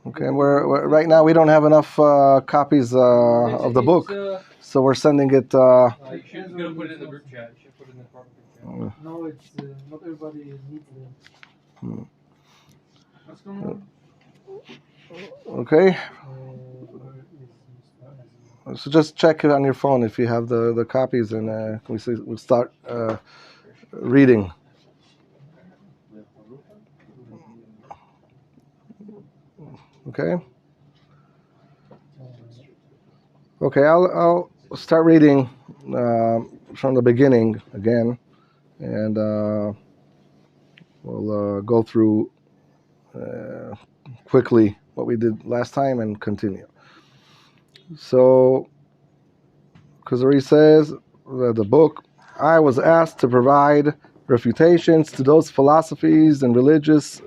Okay, and we're right now we don't have enough copies of the book, so we're sending it. You should put it in the group chat. You should put it in the proper group chat. No, it's not everybody needs them. What's going on? Okay. So just check it on your phone if you have the copies, and we'll start reading. Okay. Okay, I'll start reading from the beginning again, and we'll go through quickly what we did last time and continue. So, Kuzari says that the book, I was asked to provide refutations to those philosophies and religions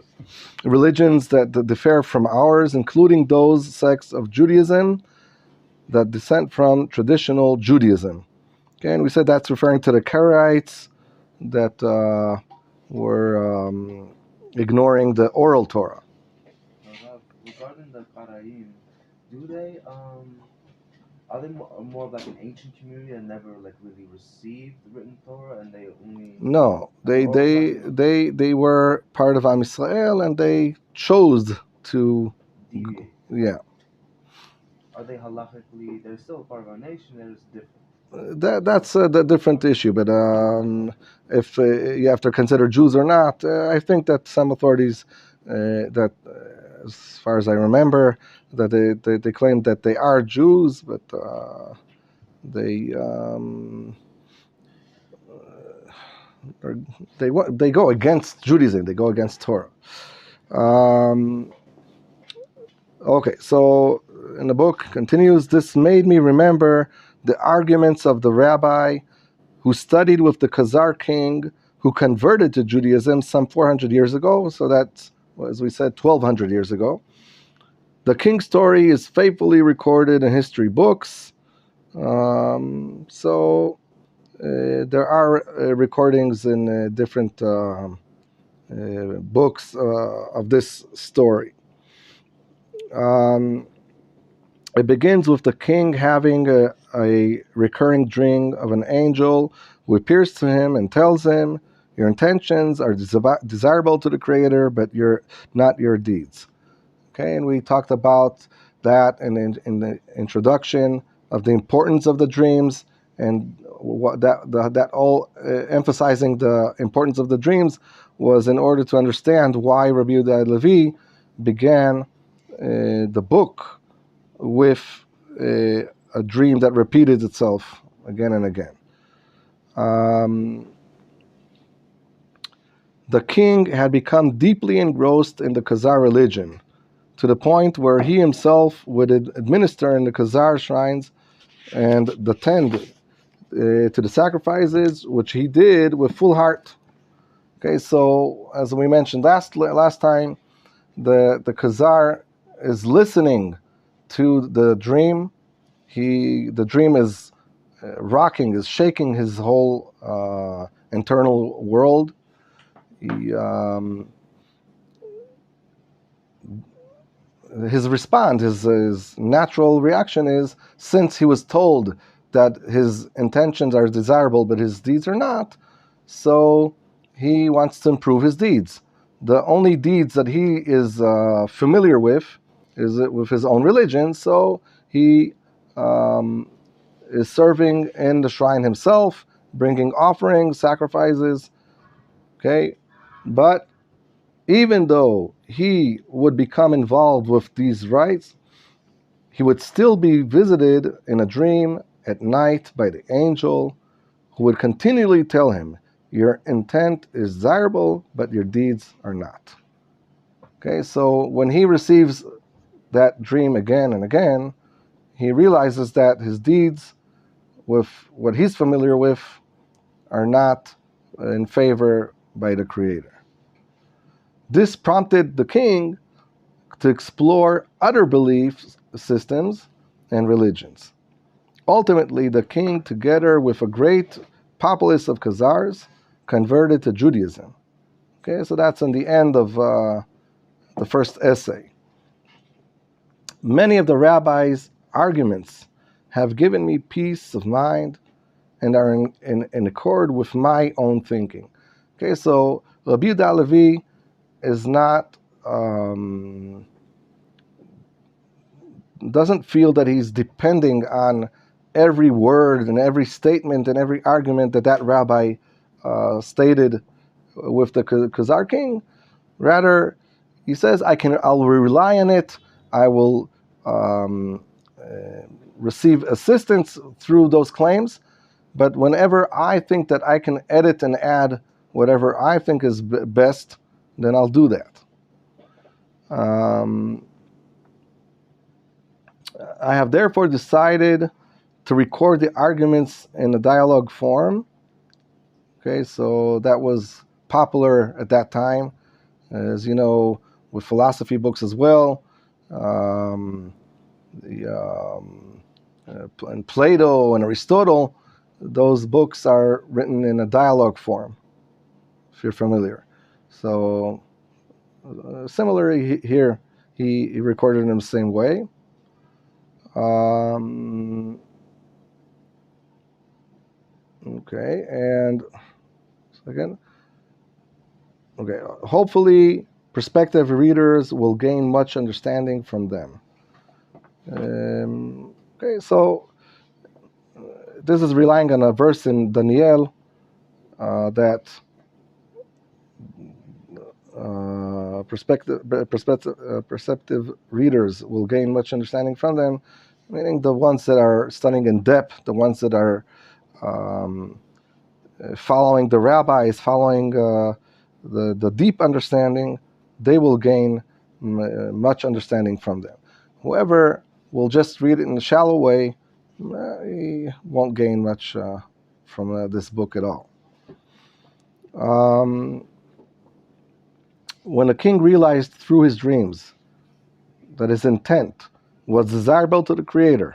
that differ from ours, including those sects of Judaism that descend from traditional Judaism. Okay, and we said that's referring to the Karaites that were ignoring the oral Torah. Regarding the Karaim, do they are they more like an ancient community and never like really received the written Torah, and they only they were part of Am Yisrael and they chose to deviate? Yeah. Are they halachically? They're still a part of our nation. They're just different. That's a different issue, but if you have to consider Jews or not, I think that some authorities that as far as I remember, that they claim that they are Jews, but they go against Judaism. They go against Torah. Okay, so in the book continues. This made me remember the arguments of the rabbi who studied with the Khazar king, who converted to Judaism some 400 years ago. So that's, as we said, 1,200 years ago. The king's story is faithfully recorded in history books. So there are recordings in different books of this story. It begins with the king having a recurring dream of an angel who appears to him and tells him, your intentions are desirable to the Creator, but not your deeds. Okay, and we talked about that in the introduction of the importance of the dreams, and what that all emphasizing the importance of the dreams was in order to understand why Rabbi Yehuda Levi began the book with a dream that repeated itself again and again. The king had become deeply engrossed in the Khazar religion, to the point where he himself would administer in the Khazar shrines and attend to the sacrifices, which he did with full heart. Okay, so as we mentioned last time, the Khazar is listening to the dream. The dream is rocking, is shaking his whole internal world. His response, his natural reaction is, since he was told that his intentions are desirable but his deeds are not, so he wants to improve his deeds. The only deeds that he is familiar with is with his own religion, so he is serving in the shrine himself, bringing offerings, sacrifices. Okay, but even though he would become involved with these rites, he would still be visited in a dream at night by the angel, who would continually tell him, your intent is desirable, but your deeds are not. Okay, so when he receives that dream again and again, he realizes that his deeds, with what he's familiar with, are not in favor by the Creator. This prompted the king to explore other belief systems and religions. Ultimately, the king, together with a great populace of Khazars, converted to Judaism. Okay, so that's in the end of the first essay. Many of the rabbis' arguments have given me peace of mind and are in accord with my own thinking. Okay, so Rabbi Yehuda Levi is not, doesn't feel that he's depending on every word and every statement and every argument that rabbi stated with the Kuzari king. Rather, he says, I'll rely on it. I will receive assistance through those claims. But whenever I think that I can edit and add whatever I think is best, then I'll do that. I have therefore decided to record the arguments in a dialogue form. Okay, so that was popular at that time, as you know, with philosophy books as well. And Plato and Aristotle, those books are written in a dialogue form, if you're familiar. So similarly here, he recorded in the same way. Okay, and again, okay, hopefully prospective readers will gain much understanding from them. Okay, so this is relying on a verse in Daniel that perceptive readers will gain much understanding from them, meaning the ones that are studying in depth, the ones that are following the rabbis, following the deep understanding, they will gain much understanding from them. Whoever will just read it in a shallow way, he won't gain much from this book at all. When the king realized through his dreams that his intent was desirable to the Creator,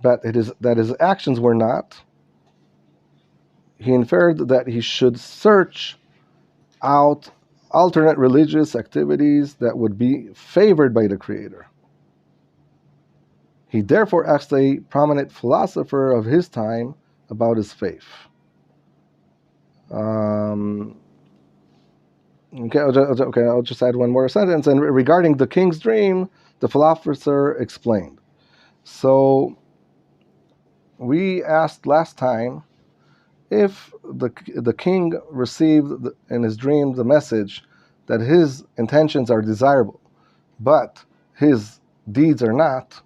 but that his actions were not, he inferred that he should search out alternate religious activities that would be favored by the Creator. He therefore asked a prominent philosopher of his time about his faith. I'll just add one more sentence. And regarding the king's dream, the philosopher explained. So we asked last time if the king received in his dream the message that his intentions are desirable, but his deeds are not,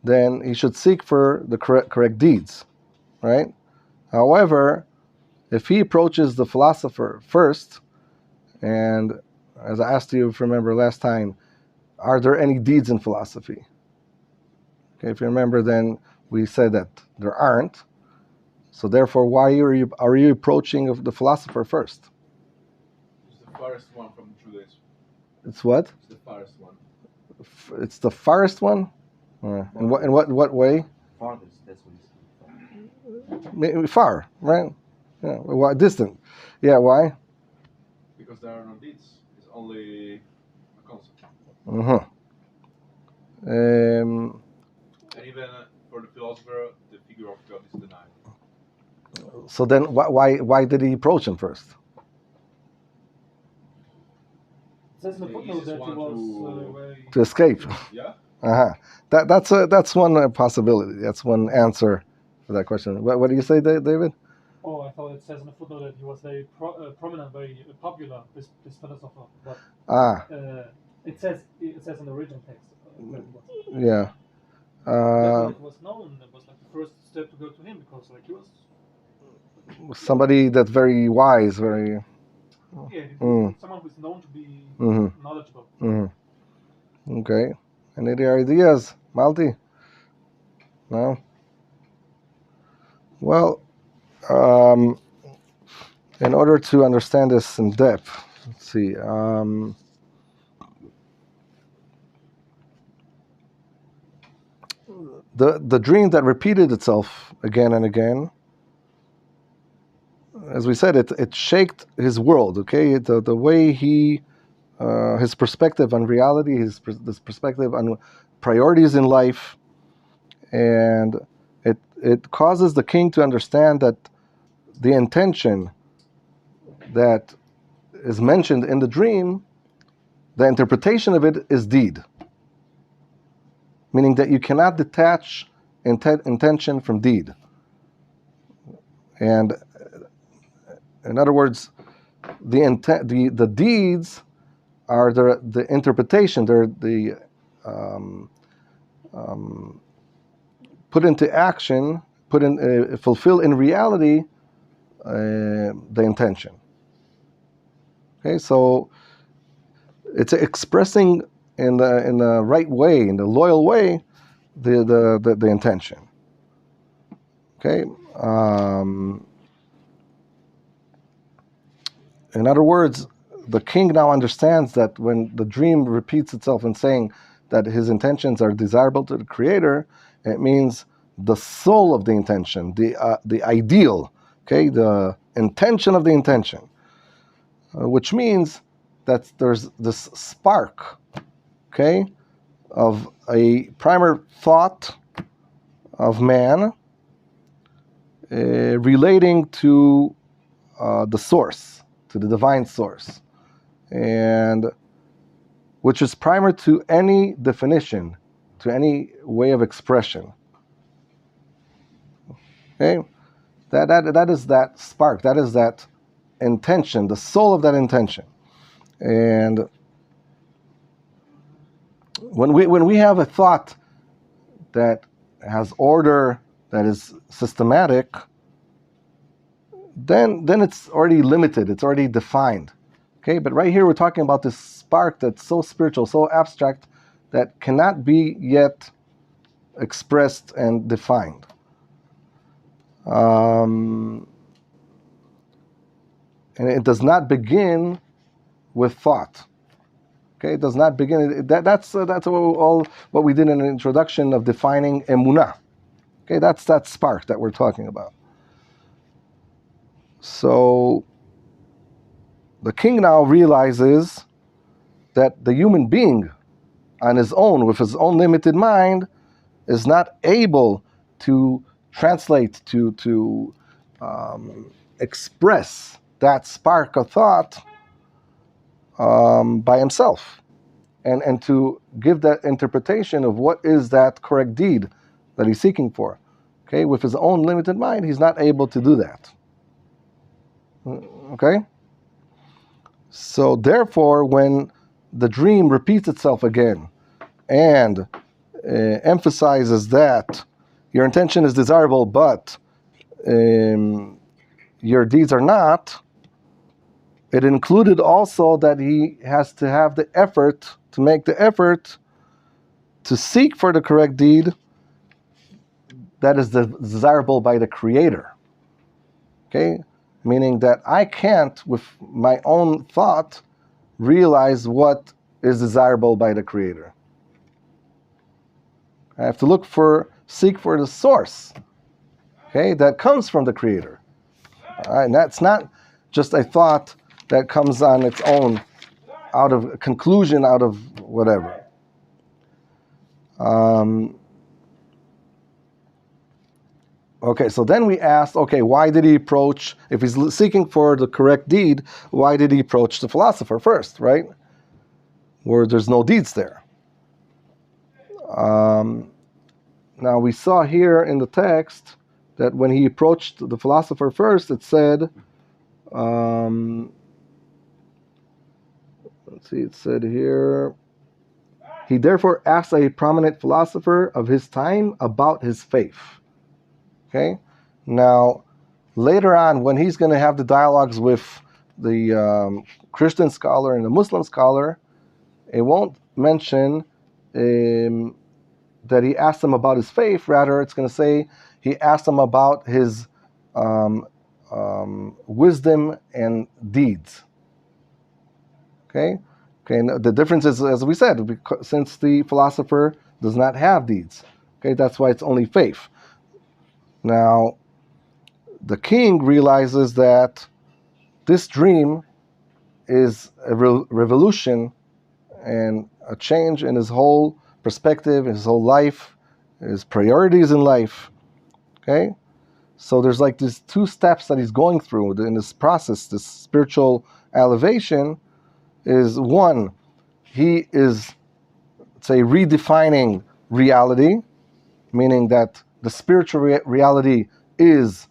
then he should seek for the correct deeds, right? However, if he approaches the philosopher first, and as I asked you, if you remember last time, are there any deeds in philosophy? Okay, if you remember, then we said that there aren't. So therefore, why are you approaching the philosopher first? It's the farthest one from Judaism. It's what? It's the farthest one. It's the farthest one. In what way? Farthest. That's what he said. Maybe far, right? Yeah. Why distant? Yeah. Why? Because there are no deeds. It's only a concept. And even for the philosopher, the figure of God is denied. So then, why did he approach him first? It says in the footnote that he was To escape. Yeah. That's one possibility. That's one answer for that question. What do you say, David? Oh, I thought it says in the footnote that he was very prominent, very popular, this philosopher. But it says in the original text. Yeah. It was known. It was like the first step to go to him because like he was somebody that's very wise, very. Someone who's known to be knowledgeable. Okay. Any other ideas, Malti? No. Well, in order to understand this in depth, let's see. The dream that repeated itself again and again, as we said, it shaked his world. Okay, the way he his perspective on reality, his perspective on priorities in life, and it causes the king to understand that the intention that is mentioned in the dream, the interpretation of it is deed, meaning that you cannot detach intention from deed. And in other words, the deeds are the interpretation. They're the put into action, fulfill in reality the intention. Okay, so it's expressing in the right way, in the loyal way, the intention. Okay. In other words, the king now understands that when the dream repeats itself in saying that his intentions are desirable to the Creator, it means the soul of the intention, the ideal, okay, the intention of the intention, which means that there's this spark, okay, of a primer thought of man relating to the source, to the divine source, and which is primer to any definition, to any way of expression. Okay, that is that spark, that is that intention, the soul of that intention. And when we have a thought that has order, that is systematic, then it's already limited, it's already defined. Okay, but right here we're talking about this spark that's so spiritual, so abstract, that cannot be yet expressed and defined. And it does not begin with thought. Okay, it does not begin. That's all what we did in the introduction of defining emunah. Okay, that's that spark that we're talking about. So the king now realizes that the human being, on his own, with his own limited mind, is not able to translate, to express that spark of thought by himself, and to give that interpretation of what is that correct deed that he's seeking for. Okay, with his own limited mind, he's not able to do that. Okay? So therefore, when the dream repeats itself again and emphasizes that your intention is desirable, but your deeds are not, it included also that he has to have the effort, to make the effort to seek for the correct deed that is desirable by the Creator. Okay? Meaning that I can't, with my own thought, realize what is desirable by the Creator. I have to seek for the source, okay, that comes from the Creator. All right, and that's not just a thought that comes on its own, out of conclusion, out of whatever. Okay, so then we asked, okay, why did he approach, if he's seeking for the correct deed, why did he approach the philosopher first, right? Where there's no deeds there. Now we saw here in the text that when he approached the philosopher first, it said, let's see, it said here, he therefore asked a prominent philosopher of his time about his faith. Okay? Now, later on, when he's going to have the dialogues with the Christian scholar and the Muslim scholar, it won't mention that he asked him about his faith. Rather, it's going to say he asked him about his wisdom and deeds. Okay? Okay, and the difference is, as we said, since the philosopher does not have deeds. Okay, that's why it's only faith. Now, the king realizes that this dream is a revolution and a change in his whole perspective, his whole life, his priorities in life. Okay? So there's like these two steps that he's going through in this process, this spiritual elevation. Is one, he is, say, redefining reality, meaning that the spiritual reality is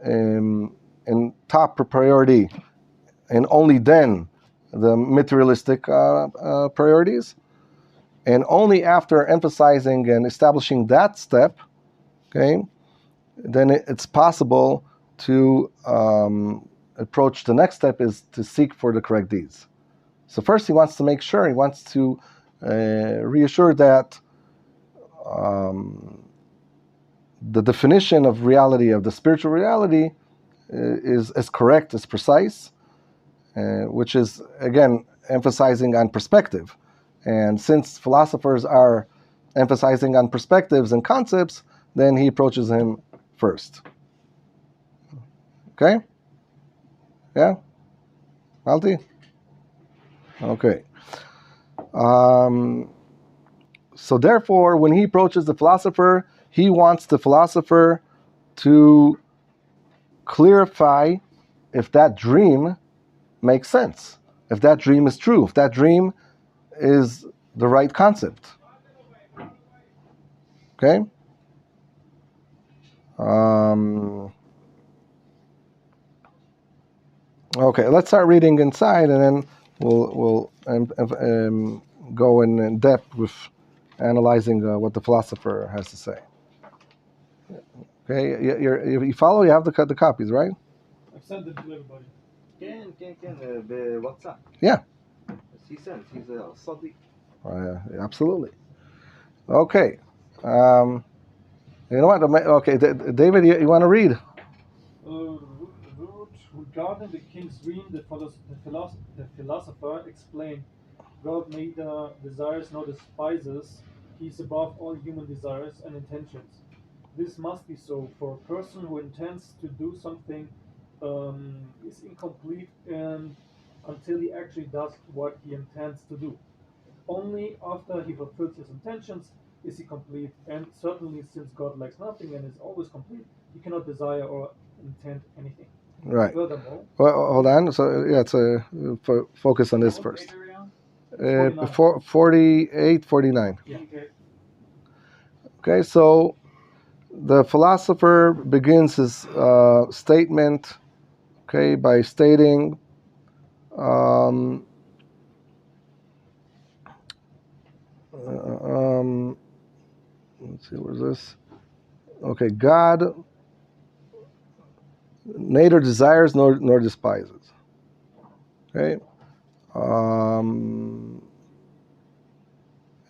in top priority, and only then the materialistic priorities. And only after emphasizing and establishing that step, okay, then it's possible to approach the next step, is to seek for the correct deeds. So first he wants to make sure, he wants to reassure that the definition of reality, of the spiritual reality, is as correct, as precise, which is, again, emphasizing on perspective. And since philosophers are emphasizing on perspectives and concepts, then he approaches him first. Okay? Yeah? Malti? Okay. So therefore, when he approaches the philosopher, he wants the philosopher to clarify if that dream makes sense, if that dream is true, if that dream is the right concept. Okay? Okay, let's start reading inside, and then we'll go in depth with analyzing what the philosopher has to say. Okay, you follow? You have the copies, right? I've sent them to everybody. The WhatsApp. Yeah. He sends. He's a Sadiq. Absolutely. Okay. You know what? Okay, David, you want to read? Regarding the king's dream, the philosopher explained, God neither desires nor despises. He is above all human desires and intentions. This must be so, for a person who intends to do something is incomplete until he actually does what he intends to do. Only after he fulfills his intentions is he complete, and certainly since God lacks nothing and is always complete, he cannot desire or intend anything. Right. Furthermore, well, hold on. So yeah, it's focus on this first. 48, 49. Yeah. Okay, so the philosopher begins his statement, okay, by stating, let's see, where's this? Okay, God neither desires nor despises. Okay.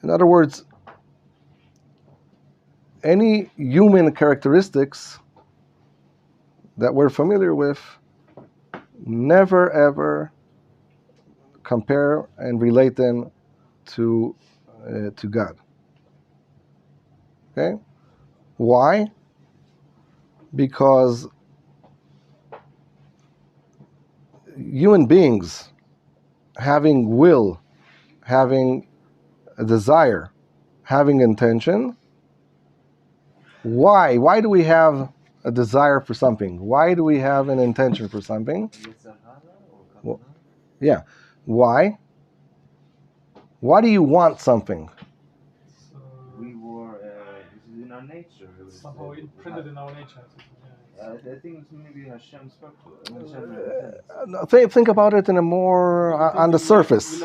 In other words, any human characteristics that we're familiar with, never ever compare and relate them to God. Okay? Why? Because human beings, having will, having a desire, having intention, why? Why do we have a desire for something? Why do we have an intention for something? Well, yeah. Why? Why do you want something? We were. This is in our nature. Somehow imprinted in our nature. I think it's maybe Hashem spoke to it. Think about it in a more on the surface.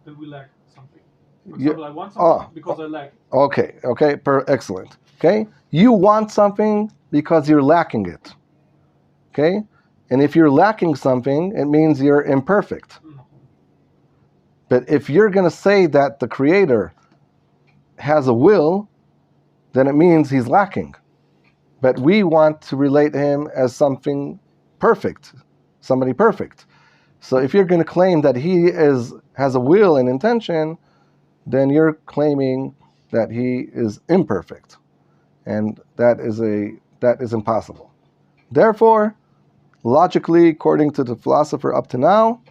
We lack something. For example, I want something because I lack it. Okay, excellent. Okay, you want something because you're lacking it. Okay, and if you're lacking something, it means you're imperfect. But if you're going to say that the Creator has a will, then it means he's lacking. But we want to relate him as something perfect, somebody perfect. So if you're going to claim that he has a will and intention, then you're claiming that he is imperfect. And that is impossible. Therefore, logically, according to the philosopher up to now,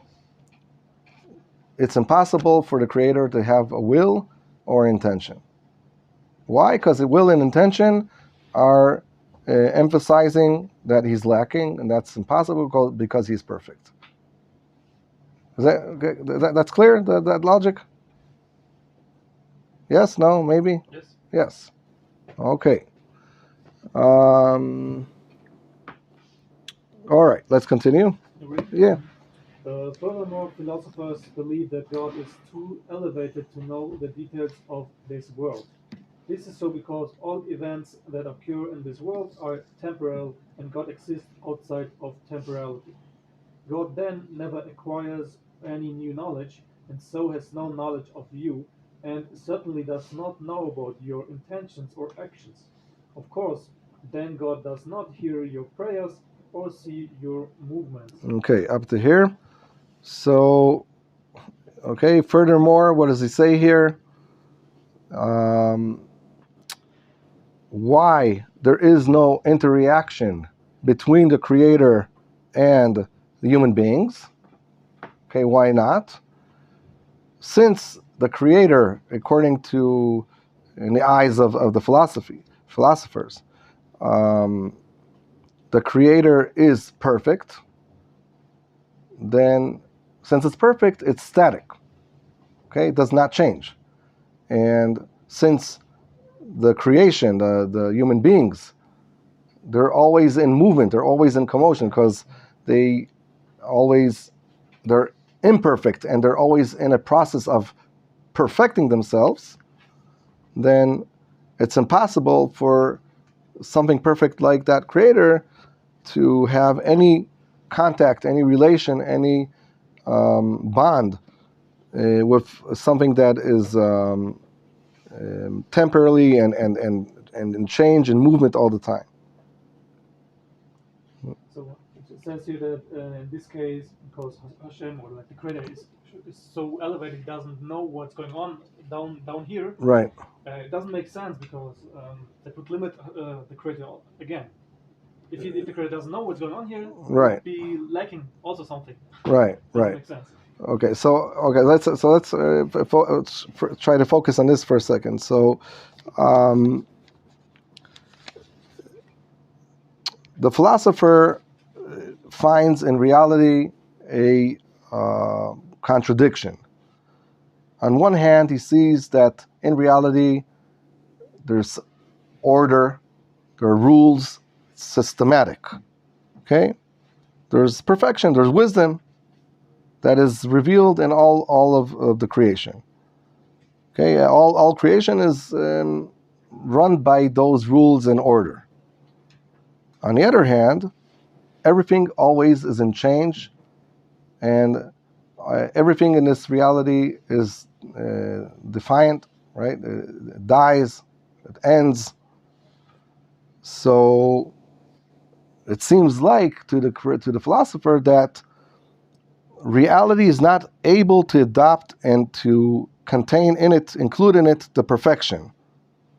it's impossible for the Creator to have a will or intention. Why? Because the will and intention are emphasizing that He's lacking, and that's impossible because He's perfect. Is that, okay? That's clear? That logic? Yes? No? Maybe? Yes. Yes. Okay. All right. Let's continue. Yeah. Furthermore, philosophers believe that God is too elevated to know the details of this world. This is so because all events that occur in this world are temporal, and God exists outside of temporality. God then never acquires any new knowledge, and so has no knowledge of you, and certainly does not know about your intentions or actions. Of course, then God does not hear your prayers or see your movements. Okay. Up to here. So, okay. Furthermore, what does he say here? Why there is no interaction between the Creator and the human beings? Okay, why not? Since the Creator, according to, in the eyes of the philosophers, the Creator is perfect, then since it's perfect, it's static. Okay, it does not change. And since the creation, the human beings, they're always in movement, they're always in commotion because they're imperfect and they're always in a process of perfecting themselves, then it's impossible for something perfect like that Creator to have any contact, any relation, any bond with something that is temporarily and in change and movement all the time. So it says here that in this case, because Hashem or like the Creator is so elevated, he doesn't know what's going on down here. Right. It doesn't make sense because that would limit the Creator again. If the Creator doesn't know what's going on here, Right. would be lacking also something. Right. Doesn't Right. make sense. Okay. Let's try to focus on this for a second. So, the philosopher finds in reality a contradiction. On one hand, he sees that in reality there's order, there are rules, it's systematic. Okay? There's perfection, there's wisdom that is revealed in all of the creation. Okay, all creation is run by those rules and order. On the other hand, everything always is in change, and everything in this reality is defiant, right? It dies, it ends. So it seems like to the philosopher that reality is not able to adopt and to contain in it, include in it the perfection,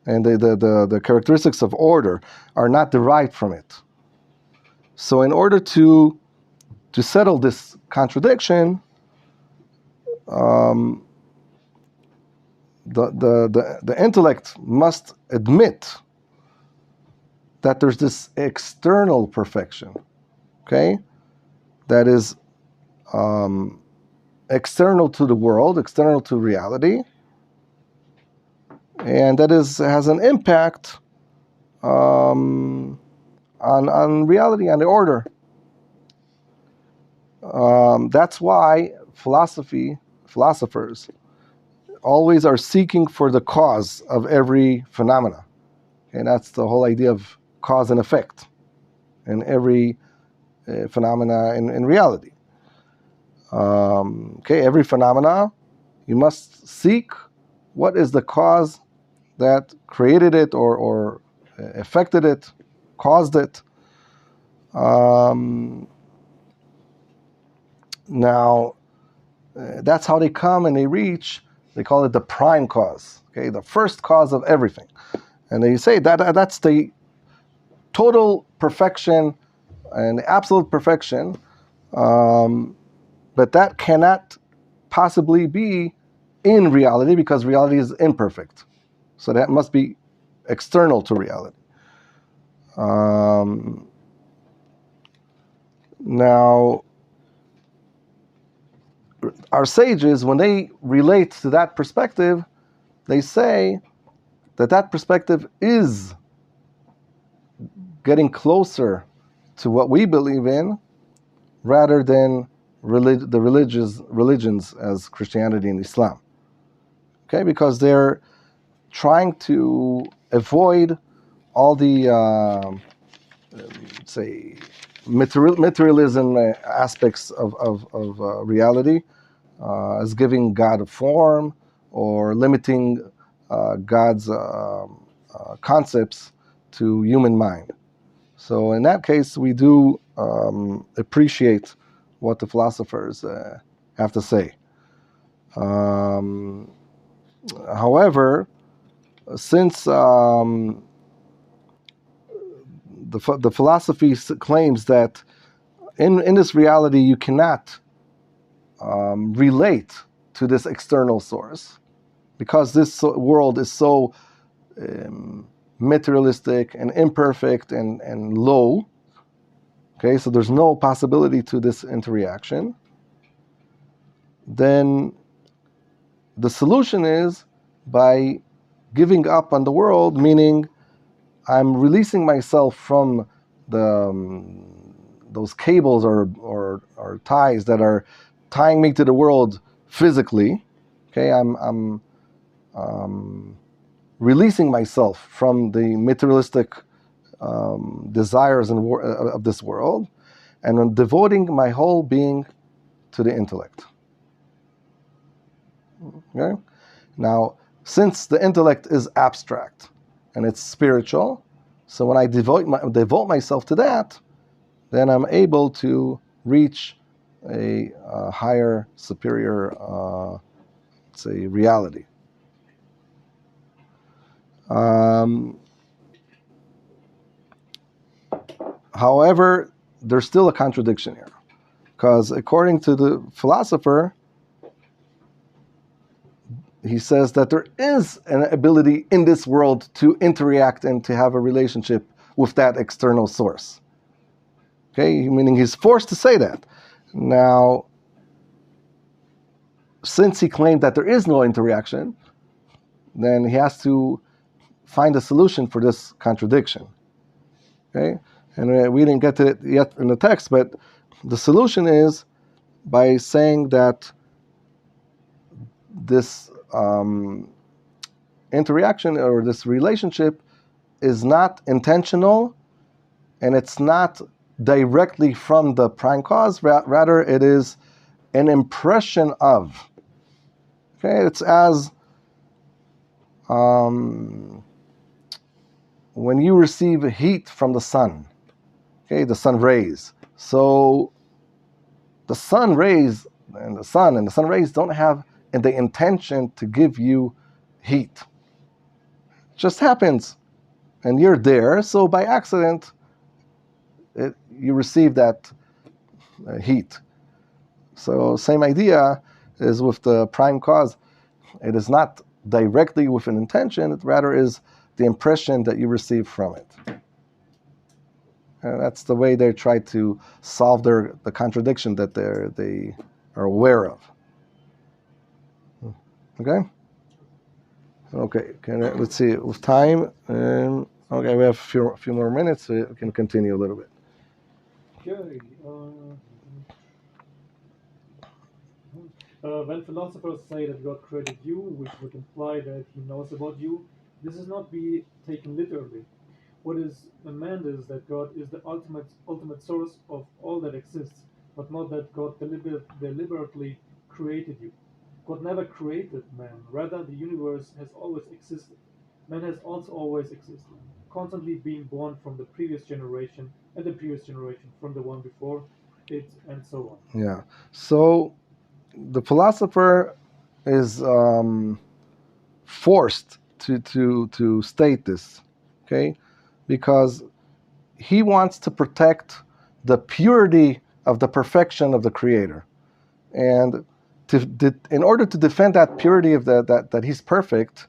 and the characteristics of order are not derived from it. So in order to settle this contradiction, the intellect must admit that there's this external perfection, okay, that is external to the world, external to reality, and that has an impact on reality, on the order. That's why philosophers always are seeking for the cause of every phenomena. And that's the whole idea of cause and effect in every phenomena in reality. Every phenomena, you must seek what is the cause that created it or affected it, caused it. Now, that's how they come and they reach, they call it the prime cause, okay, the first cause of everything. And they say that's the total perfection and absolute perfection, but that cannot possibly be in reality because reality is imperfect. So that must be external to reality. Now, our sages, when they relate to that perspective, they say that that perspective is getting closer to what we believe in rather than the religions as Christianity and Islam. Okay, because they're trying to avoid all the, say, materialism aspects of reality, as giving God a form or limiting God's concepts to human mind. So in that case, we do appreciate what the philosophers have to say. However, since the philosophy claims that in this reality you cannot relate to this external source, because this world is so materialistic and imperfect and low. Okay, so there's no possibility to this interaction. Then the solution is by giving up on the world, meaning I'm releasing myself from those cables or ties that are tying me to the world physically. Okay, I'm releasing myself from the materialistic desires of this world, and I'm devoting my whole being to the intellect. Okay? Now, since the intellect is abstract and it's spiritual, so when I devote myself to that, then I'm able to reach a higher, superior, say, reality. However, there's still a contradiction here, because according to the philosopher, he says that there is an ability in this world to interact and to have a relationship with that external source. Okay, meaning he's forced to say that. Now, since he claimed that there is no interaction, then he has to find a solution for this contradiction. Okay, and we didn't get to it yet in the text, but the solution is by saying that this interaction or this relationship is not intentional, and it's not directly from the prime cause, rather it is an impression of. Okay, it's as when you receive heat from the sun, okay, the sun rays. So the sun rays and the sun rays don't have the intention to give you heat. It just happens, and you're there. So by accident, you receive that heat. So same idea is with the prime cause. It is not directly with an intention. It rather is the impression that you receive from it. And that's the way they try to solve the contradiction that they are aware of. Okay? Okay, let's see, with time, okay, we have a few more minutes, so we can continue a little bit. Okay. When philosophers say that God created you, which would imply that he knows about you, this is not be taken literally. What is meant is that God is the ultimate source of all that exists, but not that God deliberately created you. God never created man, rather the universe has always existed. Man has also always existed, constantly being born from the previous generation and the previous generation from the one before it, and so on. Yeah, so the philosopher is forced to state this, okay, because he wants to protect the purity of the perfection of the Creator. And in order to defend that purity of that he's perfect,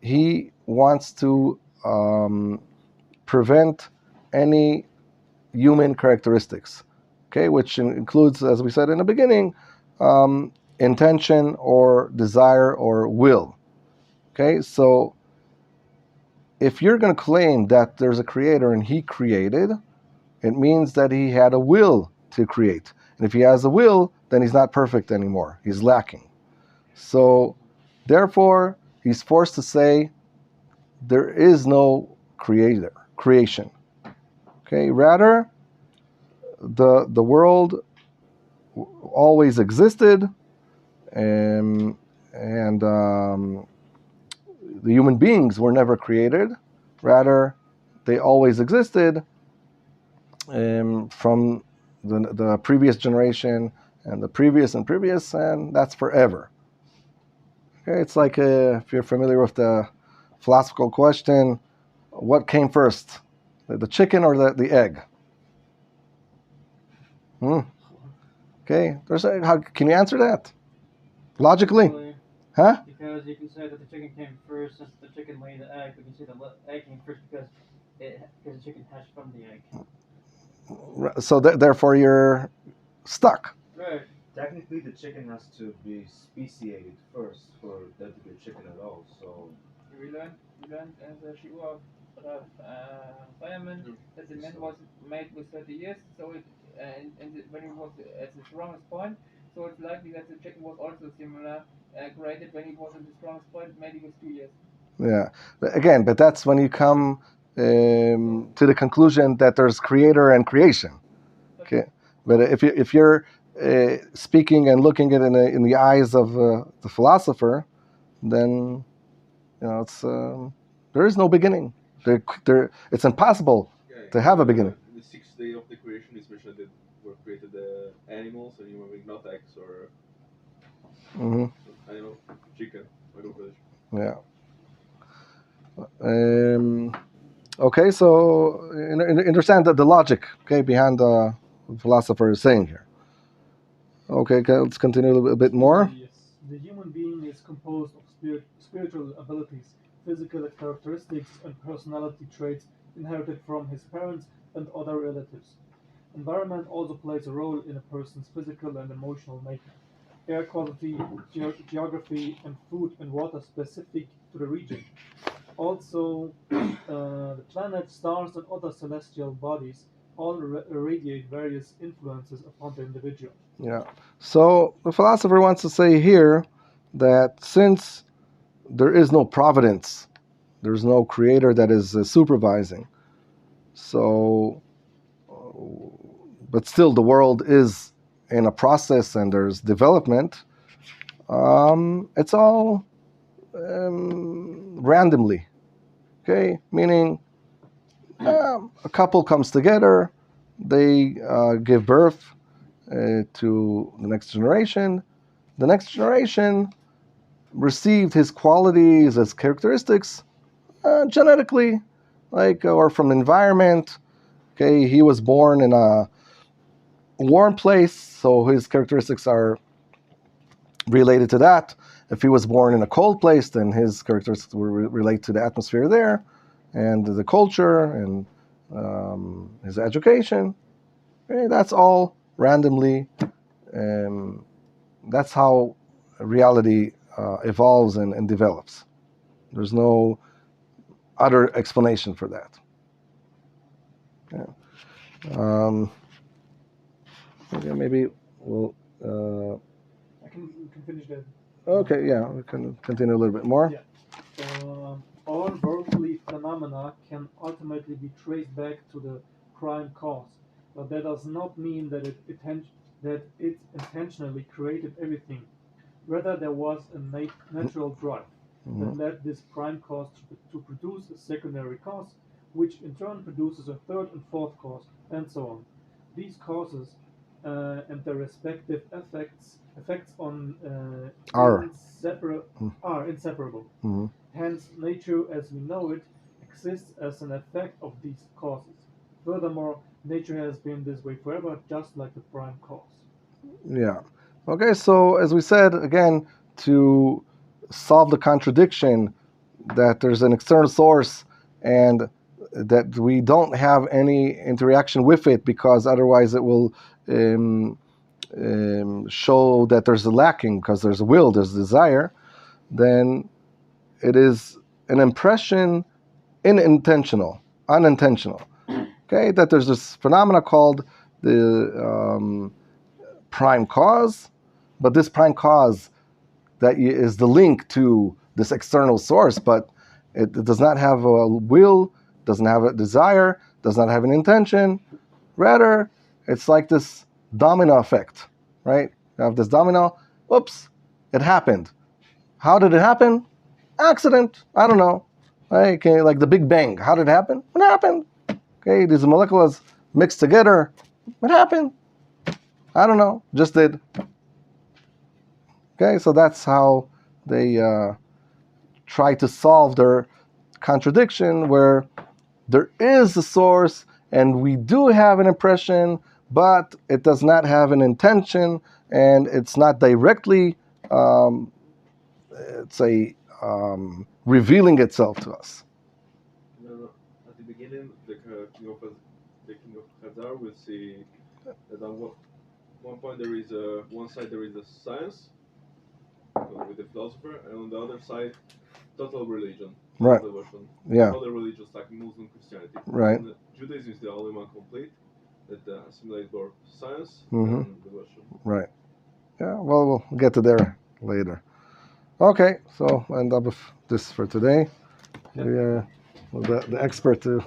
he wants to prevent any human characteristics, okay, which includes, as we said in the beginning, intention or desire or will. Okay, so if you're going to claim that there's a creator and he created, it means that he had a will to create. And if he has a will, then he's not perfect anymore. He's lacking. So, therefore, he's forced to say there is no creation. Okay, rather, the world always existed, and the human beings were never created. Rather, they always existed from the previous generation and the previous and previous, and that's forever. Okay, it's like if you're familiar with the philosophical question, what came first, the chicken or the egg? Okay, how can you answer that logically? Really, Huh? because you can say that the chicken came first since the chicken laid the egg, but you say the egg came first because the chicken hatched from the egg. So therefore you're stuck. Right. Technically, the chicken has to be speciated first for there to be a chicken at all. So We learned in the Shiva of Fireman that the man was made with 30 years, so when it was at the strongest point, so it's likely that the chicken was also similar, created when he was at the strongest point, maybe with 2 years. Yeah. Again, but that's when you come to the conclusion that there's creator and creation. Okay. But if you're speaking and looking at it in the eyes of the philosopher, then it's there is no beginning. It's impossible to have a beginning. The sixth day of the creation is mentioned that were created animals and human beings, not eggs or animal, chicken. Yeah. Okay, so understand that the logic, okay, behind the philosopher is saying here. Okay, let's continue a little bit more. Yes. The human being is composed of spiritual abilities, physical characteristics, and personality traits inherited from his parents and other relatives. Environment also plays a role in a person's physical and emotional makeup. Air quality, geography, and food and water specific to the region. Also, the planets, stars, and other celestial bodies all radiate various influences upon the individual. Yeah. So the philosopher wants to say here that since there is no providence, there's no creator that is supervising. So, but still, the world is in a process and there's development. It's all randomly. Okay, meaning a couple comes together, they give birth to the next generation. The next generation received his qualities, his characteristics genetically, or from environment. Okay, he was born in a warm place, so his characteristics are related to that. If he was born in a cold place, then his characteristics will relate to the atmosphere there, and the culture, and his education. Okay, that's all randomly. That's how reality evolves and develops. There's no other explanation for that. Yeah. Okay, maybe we'll. I can finish that. Okay, yeah, we can continue a little bit more. Yeah. All worldly phenomena can ultimately be traced back to the prime cause, but that does not mean that it intentionally created everything. Rather, there was a natural drive that led this prime cause to produce a secondary cause, which in turn produces a third and fourth cause, and so on. These causes and their respective effects on Are inseparable. Mhm. Hence, nature as we know it exists as an effect of these causes. Furthermore, nature has been this way forever, just like the prime cause. Yeah. Okay, so as we said, again, to solve the contradiction that there's an external source and that we don't have any interaction with it because otherwise it will show that there's a lacking because there's a will, there's a desire, then it is an impression unintentional. Okay, that there's this phenomena called the prime cause, but this prime cause that is the link to this external source, but it does not have a will, doesn't have a desire, does not have an intention. Rather, it's like this domino effect, right? You have this domino, oops, it happened. How did it happen? Accident, I don't know. Okay, like the Big Bang. How did it happen? It happened. Okay, these molecules mixed together. It happened. I don't know, just did. Okay, so that's how they try to solve their contradiction, where there is a source and we do have an impression, but it does not have an intention and it's not directly, revealing itself to us. At the beginning, the king of Khazar will see that on one point there is one side there is a science with the philosopher, and on the other side, total religion, Right. devotion. Yeah. Other religions like Muslim Christianity. Right. And Judaism is the only one complete that assimilates both science Mhm. and devotion. Right. Yeah, well, we'll get to there later. Okay, so end up with this for today. Yeah. We, the expert too.